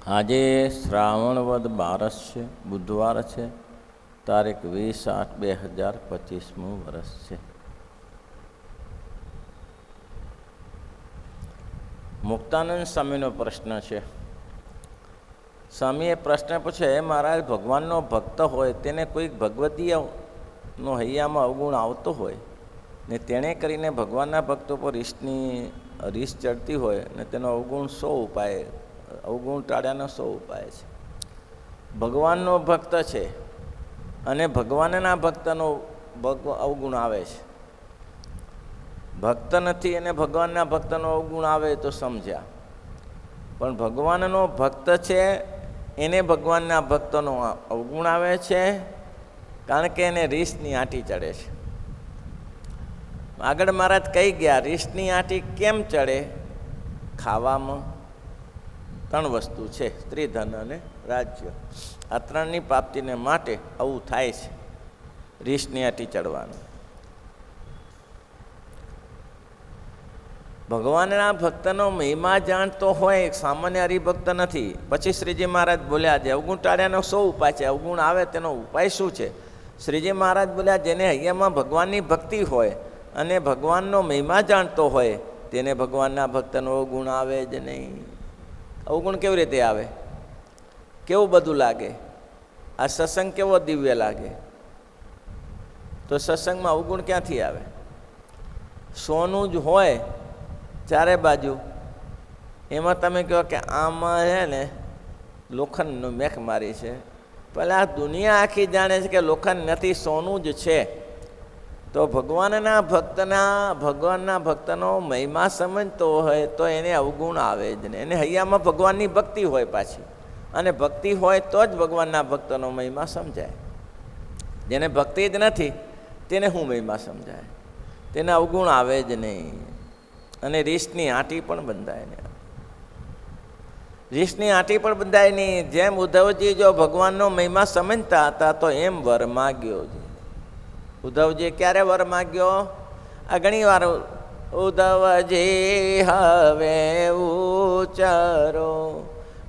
આજે શ્રાવણ વદ 12 છે, બુધવાર છે, તારીખ 20/8/2025 વર્ષ છે. મુક્તાનંદ સ્વામીનો પ્રશ્ન છે. સ્વામીએ પ્રશ્ન પૂછે, મહારાજ, ભગવાનનો ભક્ત હોય તેને કોઈક ભગવદીયનો હૈયામાં અવગુણ આવતો હોય ને તેણે કરીને ભગવાનના ભક્તો પર રીસ ચડતી હોય ને તેનો અવગુણ અવગુણ ટાળ્યાનો શો ઉપાય છે? ભગવાનનો ભક્ત છે અને ભગવાનના ભક્તનો અવગુણ આવે છે. ભક્ત નથી અને ભગવાનના ભક્તનો અવગુણ આવે તો સમજ્યા, પણ ભગવાનનો ભક્ત છે એને ભગવાનના ભક્તનો અવગુણ આવે છે, કારણ કે એને રીસની આંટી ચડે છે. આગળ મહારાજ કહી ગયા, રીસની આંટી કેમ ચડે? ખાવામાં 3 વસ્તુ છે, સ્ત્રી, ધન અને રાજ્ય. આ 3ની પ્રાપ્તિને માટે આવું થાય છે, રીસની આંટી ચડવાનું. ભગવાનના ભક્તનો મહિમા જાણતો હોય, સામાન્ય હરિભક્ત નથી. પછી શ્રીજી મહારાજ બોલ્યા, જે અવગુણ ટાળ્યાનો શો ઉપાય છે? અવગુણ આવે તેનો ઉપાય શું છે? શ્રીજી મહારાજ બોલ્યા, જેને હૈયામાં ભગવાનની ભક્તિ હોય અને ભગવાનનો મહિમા જાણતો હોય તેને ભગવાનના ભક્તનો અવગુણ આવે જ નહીં. અવગુણ કેવી રીતે આવે? કેવું બધું લાગે? આ સત્સંગ કેવો દિવ્ય લાગે, તો સત્સંગમાં અવગુણ ક્યાંથી આવે? સોનું જ હોય ચારે બાજુ, એમાં તમે કહો કે આમાં છે ને લોખંડનું મેખ મારી છે, પહેલાં આ દુનિયા આખી જાણે છે કે લોખંડ નથી, સોનું જ છે. તો ભગવાનના ભક્તનો મહિમા સમજતો હોય તો એને અવગુણ આવે જ નહીં. એને હૈયામાં ભગવાનની ભક્તિ હોય પાછી, અને ભક્તિ હોય તો જ ભગવાનના ભક્તનો મહિમા સમજાય. જેને ભક્તિ જ નથી તેને શું મહિમા સમજાય? તેને અવગુણ આવે જ નહીં. અને રીસની આંટી પણ બંધાય નહીં. રીસની આંટી પણ બંધાય નહીં. જેમ ઉદ્ધવજી જો ભગવાનનો મહિમા સમજતા હતા તો એમ વર માગ્યો છે. ઉદ્ધવજી ક્યારે વર માગ્યો? આ ઘણી વાર, ઉદ્ધવજી હવે ઉચરો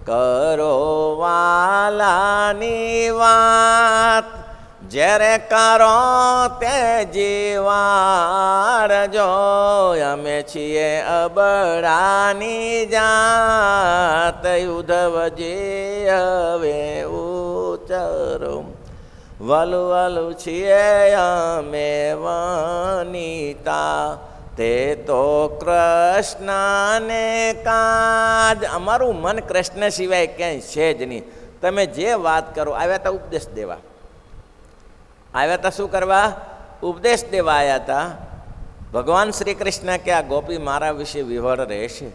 કરો વાલાની વાત, જ્યારે કરો તે જીવાડજો, અમે છીએ અબળાની જાત. ઉદ્ધવજી હવે ઉચરો, વાલું વાલું છીએ અમે વનિતા, તે તો કૃષ્ણને કાજ. અમારું મન કૃષ્ણ સિવાય ક્યાંય છે જ નહીં. તમે જે વાત કરો, આવ્યા હતા ઉપદેશ દેવા, આવ્યા હતા શું કરવા? ઉપદેશ દેવા આવ્યા હતા. ભગવાન શ્રી કૃષ્ણ કે આ ગોપી મારા વિશે વિવળ રહેશે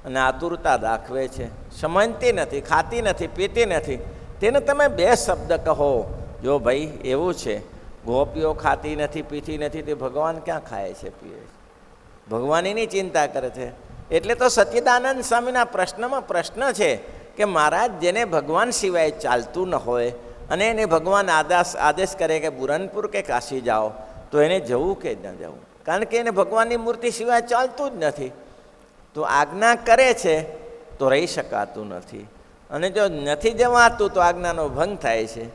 અને આતુરતા દાખવે છે, સમજતી નથી, ખાતી નથી, પીતી નથી. તેને તમે 2 શબ્દ કહો. જો ભાઈ એવું છે, ગોપીઓ ખાતી નથી, પીતી નથી, તે ભગવાન ક્યાં ખાય છે, પીએ છે? ભગવાન એની ચિંતા કરે છે. એટલે તો સચ્ચિદાનંદ સ્વામીના પ્રશ્નમાં પ્રશ્ન છે કે મહારાજ, જેને ભગવાન સિવાય ચાલતું ન હોય અને એને ભગવાન આદેશ કરે કે બુરનપુર કે કાશી જાઓ, તો એને જવું કે ન જવું? કારણ કે એને ભગવાનની મૂર્તિ સિવાય ચાલતું જ નથી. તો આજ્ઞા કરે છે તો રહી શકાતું નથી, અને જો નથી જવાતું તો આજ્ઞાનો ભંગ થાય છે.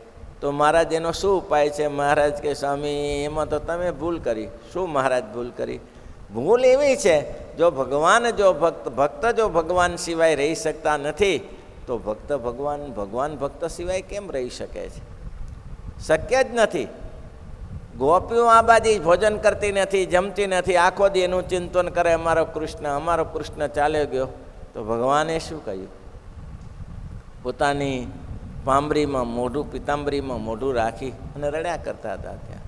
તો મહારાજ એનો શું ઉપાય છે? મહારાજ કે સ્વામી, એમાં તો તમે ભૂલ કરી. શું મહારાજ ભૂલ કરી? ભૂલ એવી છે, જો ભક્ત જો ભગવાન સિવાય રહી શકતા નથી તો ભગવાન ભક્ત સિવાય કેમ રહી શકે છે? શક્ય જ નથી. ગોપીઓ આ બાજુ ભોજન કરતી નથી, જમતી નથી, આખો દી એનું ચિંતન કરે, અમારો કૃષ્ણ ચાલ્યો ગયો. તો ભગવાને શું કહ્યું? પોતાની પાંબરીમાં મોઢું, પિતાંબરીમાં મોઢું રાખી અને રડ્યા કરતા હતા ત્યાં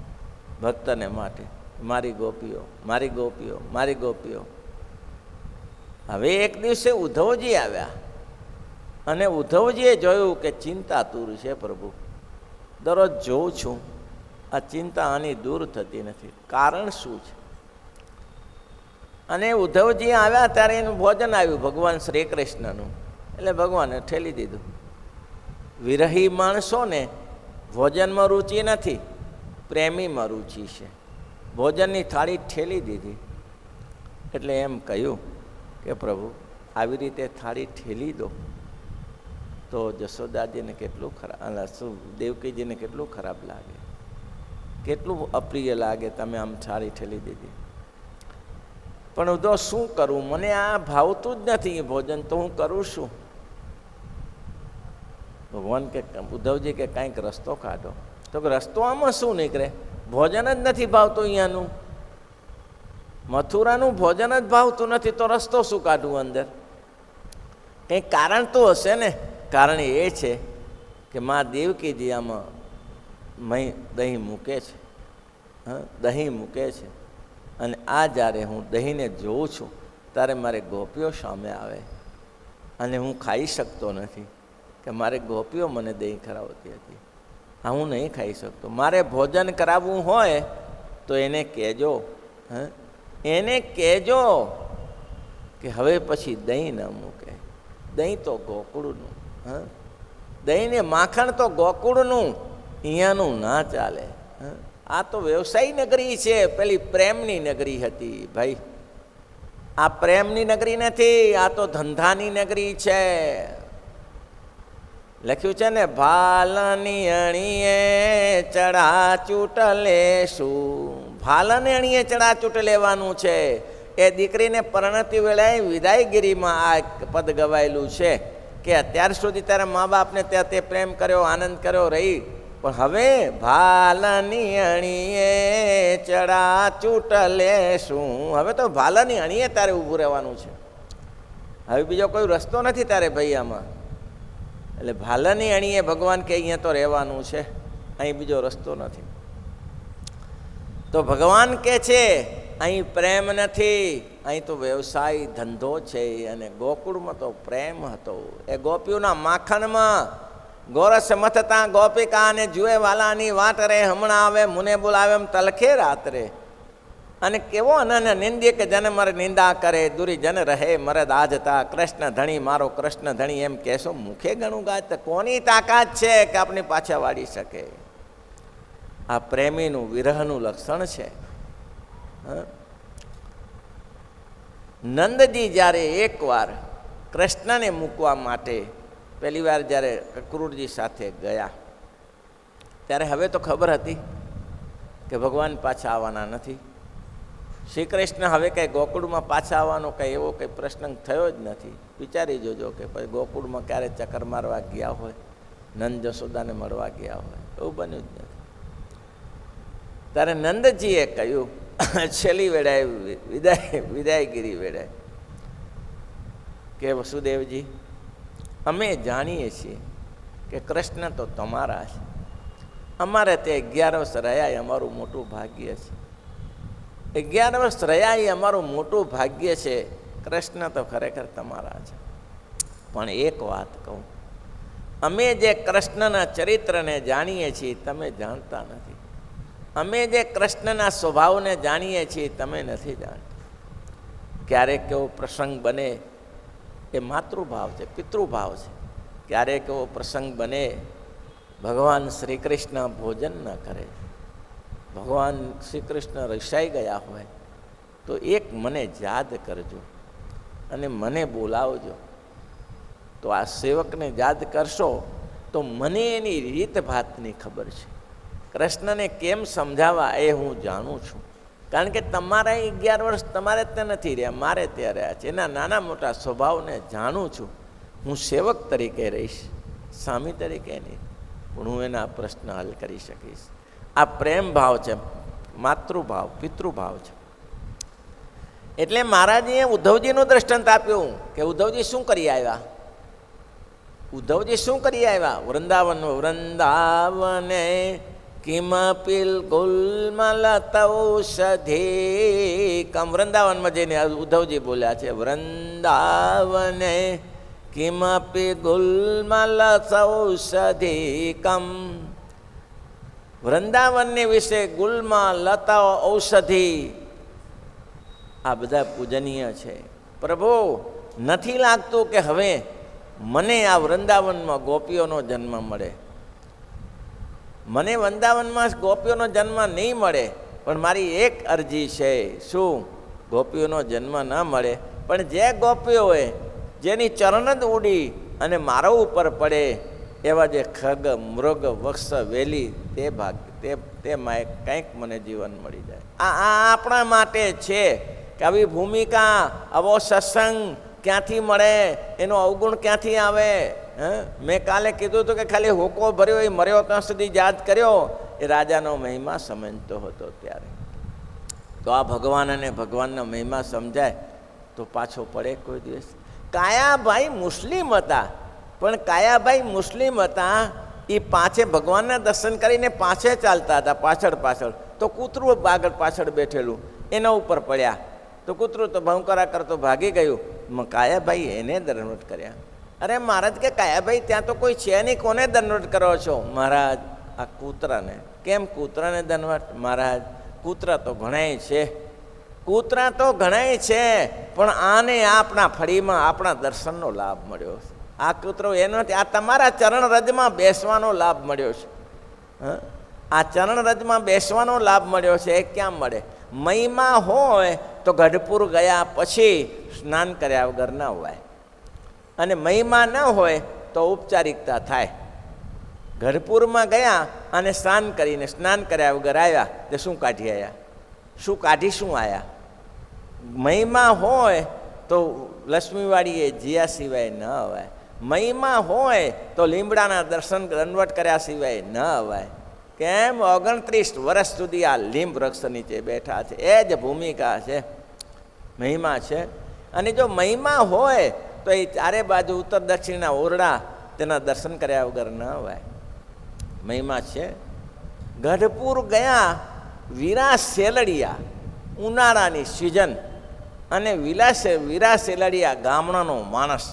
ભક્તને માટે, મારી ગોપીઓ, મારી ગોપીઓ, મારી ગોપીઓ. હવે એક દિવસે ઉદ્ધવજી આવ્યા અને ઉદ્ધવજીએ જોયું કે ચિંતાતુર છે પ્રભુ. દરરોજ જોઉં છું આ ચિંતા આની દૂર થતી નથી, કારણ શું છે? અને ઉદ્ધવજી આવ્યા ત્યારે એનું ભોજન આવ્યું ભગવાન શ્રી કૃષ્ણનું. એટલે ભગવાને ઠેલી દીધું. વિરહી માણસોને ભોજનમાં રુચિ નથી, પ્રેમીમાં રુચિ છે. ભોજનની થાળી ઠેલી દીધી. એટલે એમ કહ્યું કે પ્રભુ આવી રીતે થાળી ઠેલી દો તો જશોદાજીને કેટલું ખરાબ, શું દેવકીજીને કેટલું ખરાબ લાગે, કેટલું અપ્રિય લાગે, તમે આમ છારી ઠેલી દીધી. પણ તો શું કરું, મને આ ભાવતું જ નથી ભોજન, તો હું કરું શું? ભગવાન કે ઉદ્ધવજી કે કાંઈક રસ્તો કાઢો. તો કે રસ્તો આમાં શું નીકળે, ભોજન જ નથી ભાવતું અહીંયાનું, મથુરાનું ભોજન જ ભાવતું નથી, તો રસ્તો શું કાઢવું અંદર? કંઈક કારણ તો હશે ને. કારણ એ છે કે મા દેવકીજી આમાં દહીં મૂકે છે, દહીં મૂકે છે, અને આ જ્યારે હું દહીંને જોઉં છું ત્યારે મારે ગોપીઓ સામે આવે અને હું ખાઈ શકતો નથી, કે મારે ગોપીઓ મને દહીં કરાવતી હતી, હા હું નહીં ખાઈ શકતો. મારે ભોજન કરાવવું હોય તો એને કહેજો, એને કહેજો કે હવે પછી દહીં ન મૂકે. દહીં તો ગોકુળનું, દહીં ને માખણ તો ગોકુળનું, અહીંયાનું ના ચાલે. આ તો વ્યવસાય નગરી છે, પેલી પ્રેમની નગરી હતી ભાઈ. આ પ્રેમની નગરી નથી, આ તો ધંધાની નગરી છે. લખ્યું છે ને, ભાલની અણીએ ચડાચૂટ લેશું. ભાલને અણીએ ચડાચૂટ લેવાનું છે. એ દીકરીને પરણતી વેળાએ વિદાયગીરીમાં આ પદ ગવાયેલું છે કે અત્યાર સુધી તારા મા બાપને ત્યાં તે પ્રેમ કર્યો, આનંદ કર્યો, રહી, પણ હવે ભાલની અણીએ ચડાચૂટ લેશું. હવે તો ભાલની અણીએ તારે ઊભું રહેવાનું છે, હવે બીજો કોઈ રસ્તો નથી તારે ભાઈ આમાં. એટલે ભાલની અણીએ ભગવાન કે અહીંયા તો રહેવાનું છે, અહીં બીજો રસ્તો નથી. તો ભગવાન કે છે અહીં પ્રેમ નથી, અહીં તો વ્યવસાય ધંધો છે. અને ગોકુળમાં તો પ્રેમ હતો. એ ગોપીઓના માખણમાં ગોરસ મથતા ગોપિકાને જુએ વાલાની વાટ રે, હમણાં આવે મુને બોલાવે એમ તલખે રાત્રે. અને કેવો અનન્ય નિંદ્ય કે જન મારે નિંદા કરે, દુરી જન રહે મરે દાજતા, કૃષ્ણ ધણી મારો કૃષ્ણ ધણી એમ કહેશો મુખે ઘણું ગાત. કોની તાકાત છે કે આપણી પાછા વાળી શકે? આ પ્રેમીનું વિરહનું લક્ષણ છે. નંદજી જ્યારે એકવાર કૃષ્ણને મૂકવા માટે પહેલી વાર જ્યારે કક્રૂરજી સાથે ગયા, ત્યારે હવે તો ખબર હતી કે ભગવાન પાછા આવવાના નથી. શ્રી કૃષ્ણ હવે કંઈ ગોકુળમાં પાછા આવવાનો કંઈ એવો કંઈ પ્રશ્ન થયો જ નથી. વિચારી જોજો કે પછી ગોકુળમાં ક્યારે ચક્કર મારવા ગયા હોય, નંદ જશોદાને મળવા ગયા હોય, એવું બન્યું જ નથી. ત્યારે નંદજીએ કહ્યું છેલ્લી વેળાએ વિદાયગીરી વેળાએ કે વસુદેવજી, અમે જાણીએ છીએ કે કૃષ્ણ તો તમારા છે, અમારે તે 11 વર્ષ રહ્યા એ અમારું મોટું ભાગ્ય છે. 11 વર્ષ રહ્યા એ અમારું મોટું ભાગ્ય છે. કૃષ્ણ તો ખરેખર તમારા છે. પણ એક વાત કહું, અમે જે કૃષ્ણના ચરિત્રને જાણીએ છીએ તમે જાણતા નથી. અમે જે કૃષ્ણના સ્વભાવને જાણીએ છીએ તમે નથી જાણતા. ક્યારેક એવો પ્રસંગ બને, એ માતૃભાવ છે, પિતૃભાવ છે. ક્યારેક એવો પ્રસંગ બને ભગવાન શ્રી કૃષ્ણ ભોજન ન કરે, ભગવાન શ્રી કૃષ્ણ રસાઈ ગયા હોય, તો એક મને યાદ કરજો અને મને બોલાવજો. તો આ સેવકને યાદ કરશો તો મને એની રીત ભાતની ખબર છે. કૃષ્ણને કેમ સમજાવવા એ હું જાણું છું. કારણ કે તમારા 11 વર્ષ તમારે ત્યાં નથી રહ્યા, મારે ત્યાં રહ્યા છે. એના નાના મોટા સ્વભાવને જાણું છું. હું સેવક તરીકે રહીશ, સ્વામી તરીકે નહીં, પણ હું એના પ્રશ્ન હલ કરી શકીશ. આ પ્રેમ ભાવ છે, માતૃભાવ, પિતૃભાવ છે. એટલે મહારાજીએ ઉદ્ધવજીનું દ્રષ્ટાંત આપ્યું કે ઉદ્ધવજી શું કરી આવ્યા. ઉદ્ધવજી શું કરી આવ્યા? વૃંદાવને કિમપિલ ગુલ્મલતૌષધિકમ. વૃંદાવનમાં જઈને ઉદ્ધવજી બોલ્યા છે, વૃંદાવને કિમપિ ગુલ્મલતૌષધિકમ. વૃંદાવનની વિશે ગુલ્મ, લતાઓ, ઔષધિ આ બધા પૂજનીય છે. પ્રભુ, નથી લાગતું કે હવે મને આ વૃંદાવનમાં ગોપીઓનો જન્મ મળે. મને વૃંદાવનમાં ગોપીઓનો જન્મ નહીં મળે, પણ મારી એક અરજી છે. શું? ગોપીઓનો જન્મ ન મળે, પણ જે ગોપીઓએ જેની ચરણ જ ઉડી અને મારો ઉપર પડે એવા જે ખગ મૃગ વક્ષ વેલી તે ભાગ તે માય કંઈક મને જીવન મળી જાય. આ આપણા માટે છે કે આવી ભૂમિકા, આવો સત્સંગ ક્યાંથી મળે, એનો અવગુણ ક્યાંથી આવે? મેં કાલે કીધું હતું કે ખાલી હોકો ભર્યો એ મર્યો ત્યાં સુધી યાદ કર્યો, એ રાજાનો મહિમા સમજતો હતો ત્યારે. તો આ ભગવાન અને ભગવાનનો મહિમા સમજાય તો પાછો પડે કોઈ દિવસ. કાયાભાઈ મુસ્લિમ હતા, પણ કાયાભાઈ મુસ્લિમ હતા એ પાછે ભગવાનના દર્શન કરીને પાછે ચાલતા હતા, પાછળ પાછળ. તો કૂતરું આગળ પાછળ બેઠેલું એના ઉપર પડ્યા, તો કૂતરું તો ભંકરા કરતો ભાગી ગયું. કાયાભાઈ એને દંડવત કર્યા. અરે મહારાજ કે કાયાભાઈ ત્યાં તો કોઈ છે નહીં, કોને દંડવત કરો છો? મહારાજ આ કૂતરાને. કેમ કૂતરાને દંડવત? મહારાજ કૂતરા તો ઘણાય છે, કૂતરા તો ઘણાય છે, પણ આને આપણા ફળીમાં આપણા દર્શનનો લાભ મળ્યો છે. આ કૂતરો એનો નથી, આ તમારા ચરણ રજમાં બેસવાનો લાભ મળ્યો છે. આ ચરણ રજમાં બેસવાનો લાભ મળ્યો છે. એ ક્યાં મળે? મહિમા હોય તો ગઢપુર ગયા પછી સ્નાન કર્યા વગર ન હોય, અને મહિમા ન હોય તો ઔપચારિકતા થાય. ગઢપુરમાં ગયા અને સ્નાન કર્યા વગર આવ્યા તે શું કાઢી આવ્યા? શું કાઢી શું આવ્યા? મહિમા હોય તો લક્ષ્મીવાડીએ જીયા સિવાય ન અવાય, મહિમા હોય તો લીમડાના દર્શન દંડવત કર્યા સિવાય ન અવાય. કેમ? 29 વર્ષ સુધી આ લીંબ વૃક્ષ નીચે બેઠા છે. એ જ ભૂમિકા છે, મહિમા છે. અને જો મહિમા હોય તો એ ચારે બાજુ ઉત્તર દક્ષિણના ઓરડા તેના દર્શન કર્યા વગર ન અવાય. મહિમા છે. ગઢપુર ગયા, વીરા શેલડિયા, ઉનાળાની સિઝન, અને વીરા શેલડિયા ગામડાનો માણસ.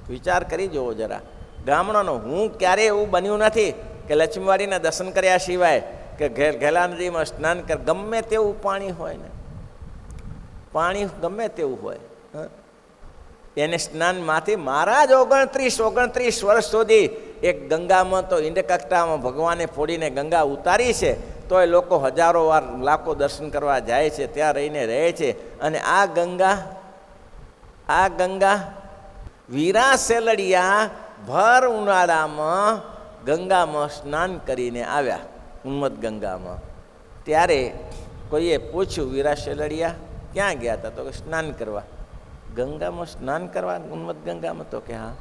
વિચાર કરી જુઓ જરા, ગામડાનો. હું ક્યારેય એવું બન્યું નથી કે લક્ષ્મીવાડીના દર્શન કર્યા સિવાય કે ઘેલા નદીમાં સ્નાન કર. ગમે તેવું પાણી હોય ને, પાણી ગમે તેવું હોય, એને સ્નાનમાંથી મહારાજ 29 વર્ષ સુધી એક ગંગામાં તો ઇન્ડકટામાં ભગવાને ફોડીને ગંગા ઉતારી છે, તો એ લોકો હજારો વાર લાખો દર્શન કરવા જાય છે, ત્યાં રહીને રહે છે. અને આ ગંગા વીરા શેલડિયા ભર ઉનાળામાં ગંગામાં સ્નાન કરીને આવ્યા, ઉન્મત ગંગામાં. ત્યારે કોઈએ પૂછ્યું, વીરા શેલડિયા ક્યાં ગયા હતા? તો કે સ્નાન કરવા. ગંગામાં સ્નાન કરવા? ઉન્મત ગંગામાં? તો કે હા.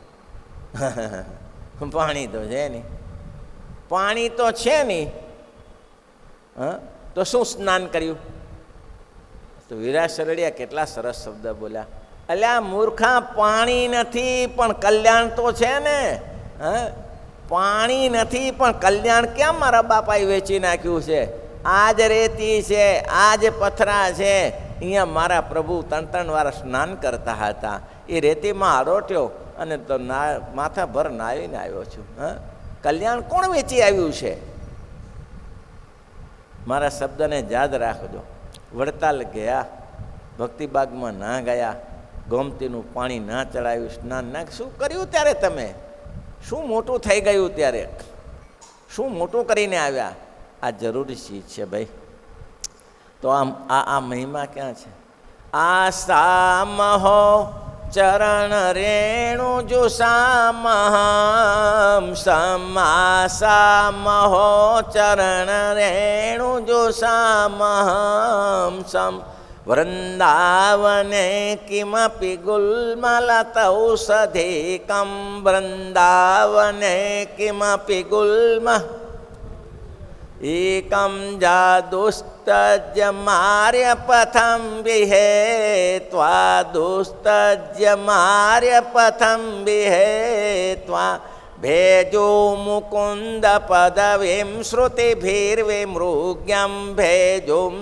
પાણી તો છે નહીં, પાણી તો છે નહીં, તો શું સ્નાન કર્યું? તો વીરા શેલડિયા કેટલા સરસ શબ્દ બોલ્યા. અલ્યા મૂર્ખા, પાણી નથી પણ કલ્યાણ તો છે ને. પાણી નથી પણ કલ્યાણ કેમ મારા બાપાએ વેચી નાખ્યું છે? આજ રેતી છે, આજ પથરા છે, અહીંયા મારા પ્રભુ 3 વાર સ્નાન કરતા હતા. એ રેતીમાં આરોટ્યો અને તો માથા ભર નાહીને આવ્યો છું. કલ્યાણ કોણ વેચી આવ્યું છે? મારા શબ્દને યાદ રાખજો. વડતાલ ગયા, ભક્તિબાગમાં ના ગયા, ગોમતીનું પાણી ના ચડાવ્યું, સ્નાન ના. શું કર્યું ત્યારે તમે? શું મોટું થઈ ગયું ત્યારે? શું મોટું કરીને આવ્યા? આ જરૂરી ચીજ છે ભાઈ. તો આ મહિમા ક્યાં છે? આસામહો ચરણ રેણુ જુસામહમ સમાસામહો ચરણ રેણુ જુસામહમ સમ વૃંદાવને કિમપી ગુલ્મલતૌષધિકમ વૃંદાવને કિમપી ગુલ્મ એકમ જાદુસ્તજ્ય માર્ય પથમ વિહેત્વા દુસ્તજ્ય માર્ય પથમ વિહેત્વા ભેજો મુકુંદ પદવીમ શ્રુતિભીર્વિમૃગ્યમ ભેજોમ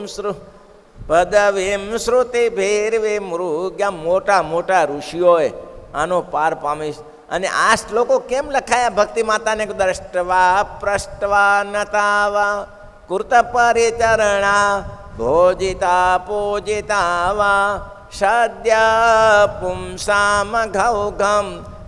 પદવીમ શ્રુતિભીર્વિમૃગ્યમ. મોટા મોટા ઋષિઓએ આનો પાર પામી. અને આ શ્લોકો કેમ લખાયા? ભક્તિ માતાને દ્રષ્ટવા પ્રષ્ટવા નતાવા કૃત પરિચરણા ભોજિતા પૂજિતા વા સદ્ય પુંસામ ઘૌઘમ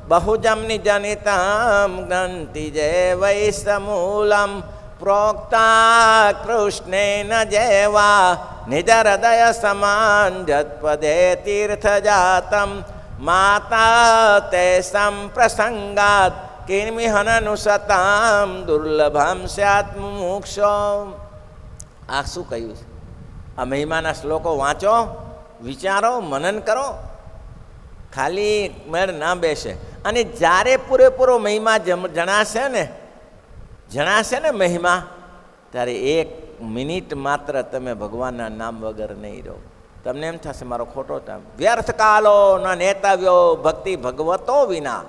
બહુજમ નિજનિતમ ગ્રંથિ જે વૈસમૂલમ પ્રોક્તા કૃષ્ણેન જેવા નિજ હૃદય સમાન જત્પદે તીર્થ જાતમ માતા તેસામ પ્રસંગાત કિર્મિહનનુ સતામ દુર્લભમ સ્યાત્મ મોક્ષ. આ શું કહ્યું છે? આ મહિમાના શ્લોકો વાંચો, વિચારો, મનન કરો, ખાલી મેળ ના બેસે. અને જ્યારે પૂરેપૂરો મહિમા જણાશે ને મહિમા, ત્યારે 1 મિનિટ માત્ર તમે ભગવાનના નામ વગર નહીં રહો. તમને એમ થશે મારો ખોટો ટાઈમ. વ્યર્થ કાલો ન નેતવ્યો ભક્તિ ભગવતો વિના.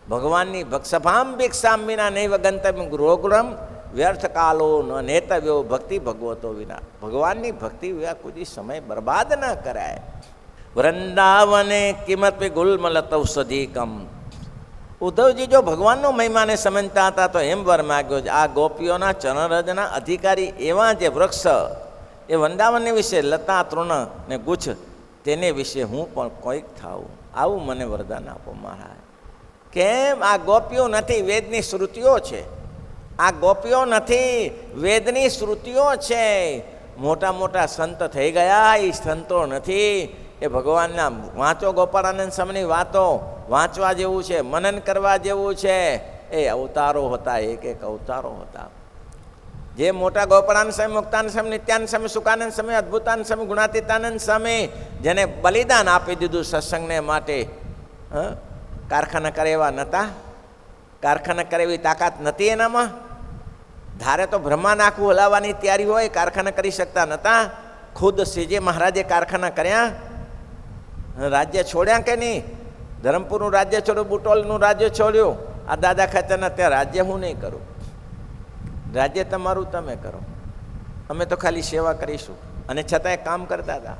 ભગવાનની સભામ ભિક્ષામ વિના નૈવ ગંતવ્યમ ગૃહગૃહમ. વ્યર્થ કાલો ન નેતવ્યો ભક્તિ ભગવતો વિના. ભગવાનની ભક્તિ વિના કોઈ સમય બરબાદ ન કરાય. વૃંદાવને કિમપી ગુલમલતૌષધિકમ. ઉદ્ધવજી જો ભગવાનનો મહિમાને સમજતા હતા તો એમ વર માગ્યો છે, આ ગોપીઓના ચરણરજના અધિકારી એવા જે વૃક્ષ, એ વૃંદાવનને વિશે લતા તૃણ ને ગુચ્છ, તેને વિશે હું પણ કોઈક થાઉં, આવું મને વરદાન આપો મહારાજ. કેમ? આ ગોપીઓ નથી, વેદની શ્રુતિઓ છે. આ ગોપીઓ નથી, વેદની શ્રુતિઓ છે. મોટા મોટા સંત થઈ ગયા, એ સંતો નથી. એ ભગવાનના વાંચો, ગોપાળાનંદ સ્વામીની વાતો વાંચવા જેવું છે, મનન કરવા જેવું છે. એ અવતારો હતા, એક એક અવતારો હતા. જે મોટા ગોપાળાનંદ સ્વામી, મુક્તાનંદ સ્વામી, નિત્યાનંદ સ્વામી, સુકાનંદ સ્વામી, અદ્ભુતાનંદ સ્વામી, ગુણાતીતાનંદ સ્વામી, જેને બલિદાન આપી દીધું સત્સંગને માટે, કારખાના કરે એવા નહોતા? કારખાના કરે એવી તાકાત નથી એનામાં? ધારે તો બ્રહ્માંડ આખું હલાવવાની તૈયારી હોય, કારખાના કરી શકતા નહોતા? ખુદ શ્રીજી મહારાજે કારખાના કર્યા, રાજ્ય છોડ્યા કે નહીં? ધરમપુરનું રાજ્ય છોડ્યું, બુટોલનું રાજ્ય છોડ્યું. આ દાદા ખાચરના ત્યાં રાજ્ય હું નહીં કરું, રાજ્ય તમારું તમે કરો, અમે તો ખાલી સેવા કરીશું. અને છતાંય કામ કરતા હતા,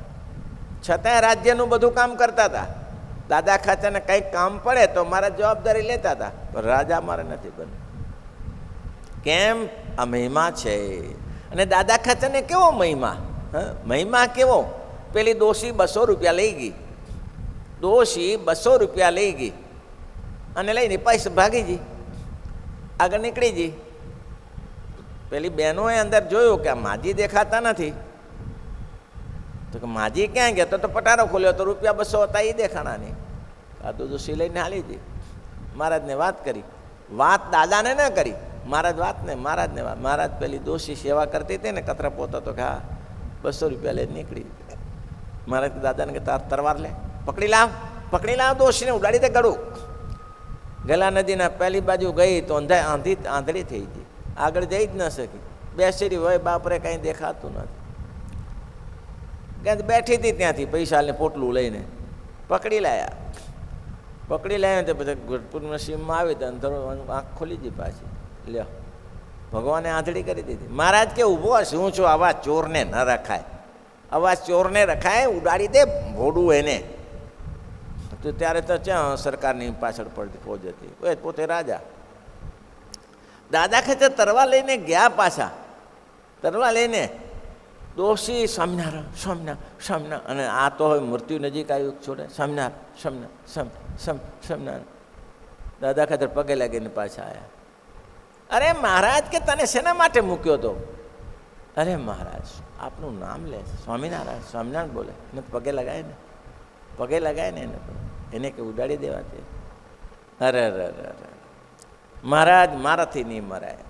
છતાંય રાજ્યનું બધું કામ કરતા હતા. દાદા ખાચરને કંઈક કામ પડે તો મારા જવાબદારી લેતા હતા, પણ રાજા મારે નથી બન્યું. કેમ? આ મહિમા છે. અને દાદા ખાચરને કેવો મહિમા, મહિમા કેવો? પેલી ડોશી 200 રૂપિયા લઈ ગઈ, ડોશી 200 રૂપિયા લઈ ગઈ અને લઈને પૈસા ભાગી ગઈ, આગળ નીકળી ગઈ. પેલી બહેનોએ અંદર જોયું કે આ માજી દેખાતા નથી, તો કે માજી ક્યાં ગયા? તો પટારો ખોલ્યો તો રૂપિયા 200 હતા, એ દેખાણા નહીં. આ તો ડોશી લઈને હાલી ગઈ. મહારાજને વાત કરી, વાત દાદાને ન કરી, મહારાજ વાત ને મહારાજને વાત. મહારાજ પેલી ડોશી સેવા કરતી હતી ને, કતરા પોતો તો કે હા 200 રૂપિયા લઈને નીકળી. મહારાજ દાદાને કે તાર તરવાર લે, પકડી લાવ ડોશીને ઉડાડી દે ગળું. ગલા નદીના પહેલી બાજુ ગઈ તો આંધળી થઈ ગઈ, આગળ જઈ જ ન શકી. બેસી હોય, બાપરે કંઈ દેખાતું નથી. ક્યાં બેઠી હતી ત્યાંથી પૈસાને પોટલું લઈને પકડી લાયા તો પછી ગઢપુરના સીમમાં આવી તો અંધરો આંખ ખોલી દી પાછી. લ્યો, ભગવાને આંધળી કરી દીધી. મહારાજ કે ઊભો હશે, હું છું, આવા ચોરને ન રખાય, આવા ચોરને રખાય, ઉડાડી દે ભોડું એને. તો ત્યારે તો ક્યાં સરકારની પાછળ પડતી ફોજ હતી, પોતે રાજા. દાદા ખાચર તરવા લઈને ગયા, પાછા તરવા લઈને. ડોશી સ્વામિનારાયણ. અને આ તો હવે મૃત્યુ નજીક આવ્યું, છોડે સ્વામિનારાયણ. દાદા ખાચર પગે લાગીને પાછા આવ્યા. અરે મહારાજ કે તને શેના માટે મૂક્યો હતો? અરે મહારાજ આપનું નામ લે, સ્વામિનારાયણ બોલે ને પગે લગાય ને એને કે ઉડાડી દેવાથી. અરે મહારાજ મારાથી નહીં મરાય.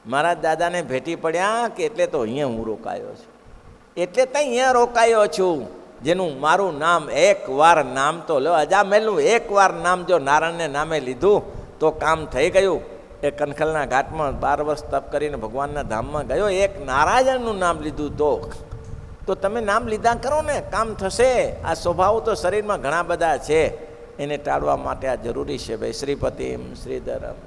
મહારાજ દાદાને ભેટી પડ્યા કે એટલે તો અહીંયા હું રોકાયો છું, એટલે તો અહીંયા રોકાયો છું, જેનું મારું નામ એકવાર નામ તો લો. અજામેલનું એકવાર નામ જો નારાયણને નામે લીધું તો કામ થઈ ગયું. એ કનખલના ઘાટમાં 12 વર્ષ તપ કરીને ભગવાનના ધામમાં ગયો, એક નારાયણનું નામ લીધું તો તમે નામ લીધા કરો ને, કામ થશે. આ સ્વભાવ તો શરીરમાં ઘણા બધા છે, એને ટાળવા માટે આ જરૂરી છે ભાઈ. શ્રીપતિમ શ્રીધરમ